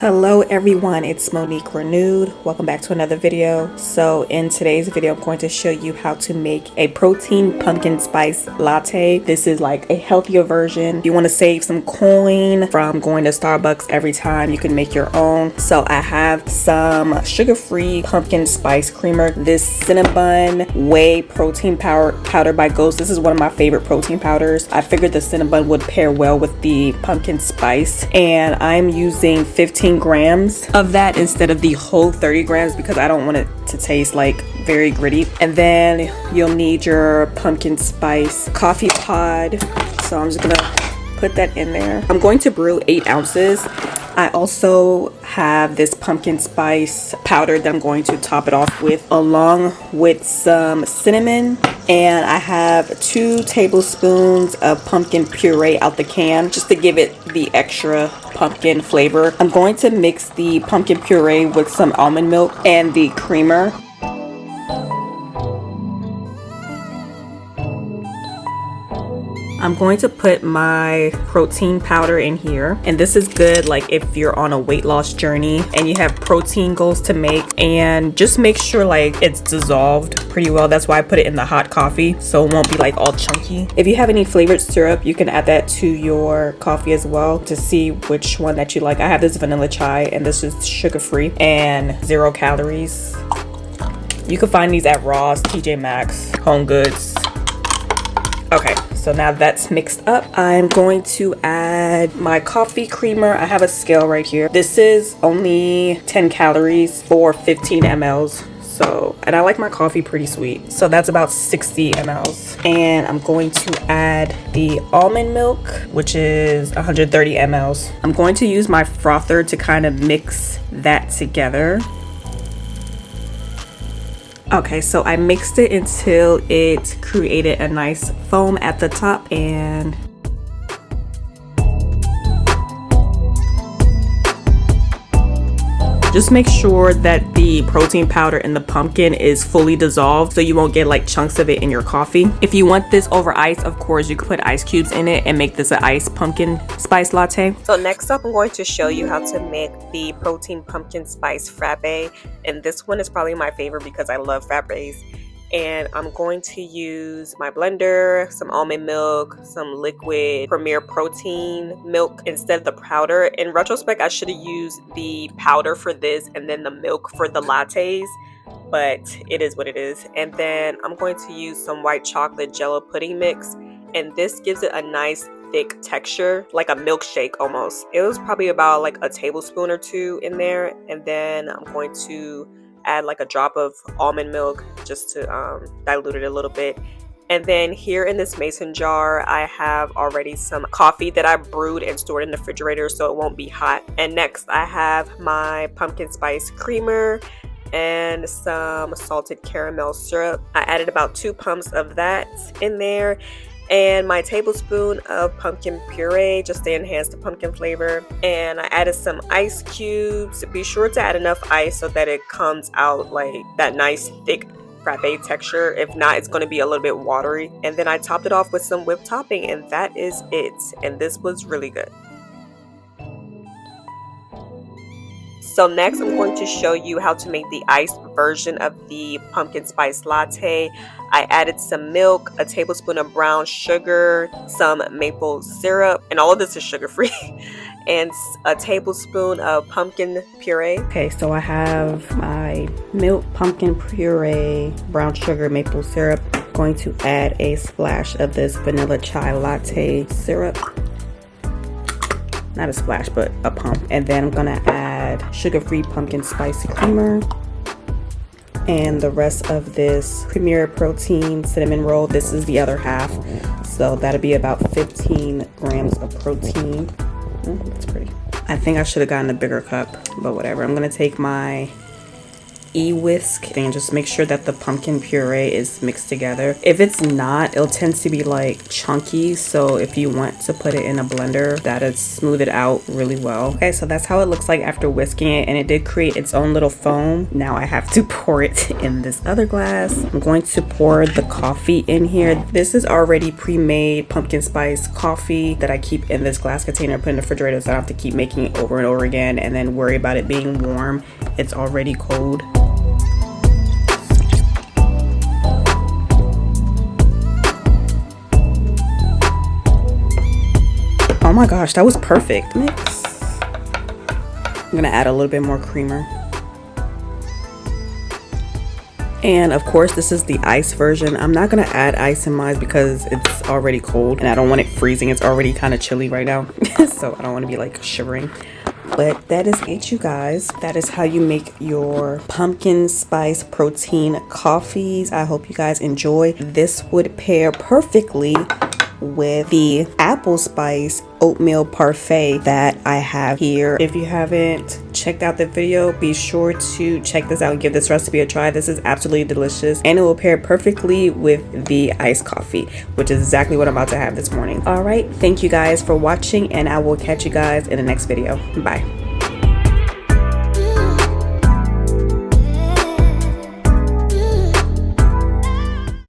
Hello everyone, it's Monique Renewed. Welcome back to another video. So in today's video, I'm going to show you how to make a protein pumpkin spice latte. This is like a healthier version. If you want to save some coin from going to Starbucks every time, you can make your own. So I have some sugar-free pumpkin spice creamer. This Cinnabon whey protein powder by Ghost. This is one of my favorite protein powders. I figured the Cinnabon would pair well with the pumpkin spice, and I'm using 15 grams of that instead of the whole 30 grams because I don't want it to taste like very gritty. And then you'll need your pumpkin spice coffee pod. So I'm just gonna put that in there. I'm going to brew 8 ounces. I also have this pumpkin spice powder that I'm going to top it off with, along with some cinnamon. And I have 2 tablespoons of pumpkin puree out the can just to give it the extra pumpkin flavor. I'm going to mix the pumpkin puree with some almond milk and the creamer. I'm going to put my protein powder in here, and this is good like if you're on a weight loss journey and you have protein goals to make, and just make sure like it's dissolved pretty well. That's why I put it in the hot coffee so it won't be like all chunky. If you have any flavored syrup, you can add that to your coffee as well to see which one that you like. I have this vanilla chai, and this is sugar free and 0 calories. You can find these at Ross, TJ Maxx, Home Goods. Okay, so now that's mixed up, I'm going to add my coffee creamer. I have a scale right here. This is only 10 calories for 15 mLs. So, and I like my coffee pretty sweet. So that's about 60 mLs. And I'm going to add the almond milk, which is 130 mLs. I'm going to use my frother to kind of mix that together. Okay, so I mixed it until it created a nice foam at the top, and just make sure that the protein powder in the pumpkin is fully dissolved so you won't get like chunks of it in your coffee. If you want this over ice, of course, you could put ice cubes in it and make this an iced pumpkin spice latte. So next up, I'm going to show you how to make the protein pumpkin spice frappe. And this one is probably my favorite because I love frappes. And I'm going to use my blender, some almond milk, some liquid Premier protein milk instead of the powder. In retrospect, I should have used the powder for this and then the milk for the lattes, but it is what it is. And then I'm going to use some white chocolate jello pudding mix, and this gives it a nice thick texture, like a milkshake almost. It was probably about like a tablespoon or 2 in there. And then I'm going to add like a drop of almond milk just to dilute it a little bit. And then here in this mason jar, I have already some coffee that I brewed and stored in the refrigerator so it won't be hot. And next I have my pumpkin spice creamer and some salted caramel syrup. I added about 2 pumps of that in there, and my tablespoon of pumpkin puree just to enhance the pumpkin flavor. And I added some ice cubes. Be sure to add enough ice so that it comes out like that nice thick frappe texture. If not, it's going to be a little bit watery. And then I topped it off with some whipped topping, and that is it. And this was really good. So next, I'm going to show you how to make the iced version of the pumpkin spice latte. I added some milk, a tablespoon of brown sugar, some maple syrup, and all of this is sugar-free, and a tablespoon of pumpkin puree. Okay, so I have my milk, pumpkin puree, brown sugar, maple syrup. I'm going to add a splash of this vanilla chai latte syrup. Not a splash, but a pump. And then I'm gonna add sugar-free pumpkin spice creamer and the rest of this Premier protein cinnamon roll. This is the other half, so that'll be about 15 grams of protein. That's pretty. I think I should have gotten a bigger cup, but whatever. I'm gonna take my e-whisk and just make sure that the pumpkin puree is mixed together. If it's not, it'll tend to be like chunky, so if you want to put it in a blender, that'll smooth it out really well. Okay, so that's how it looks like after whisking it, and it did create its own little foam. Now I have to pour it in this other glass. I'm going to pour the coffee in here. This is already pre-made pumpkin spice coffee that I keep in this glass container, put in the refrigerator, so I don't have to keep making it over and over again and then worry about it being warm. It's already cold. Oh my gosh, that was perfect. Mix. I'm gonna add a little bit more creamer. And of course, this is the ice version. I'm not gonna add ice in mine because it's already cold and I don't want it freezing. It's already kind of chilly right now. So I don't want to be like shivering. But that is it, you guys. That is how you make your pumpkin spice protein coffees. I hope you guys enjoy. This would pair perfectly with the apple spice oatmeal parfait that I have here. If you haven't checked out the video, be sure to check this out and give this recipe a try. This is absolutely delicious and it will pair perfectly with the iced coffee, which is exactly what I'm about to have this morning. All right, thank you guys for watching and I will catch you guys in the next video. Bye.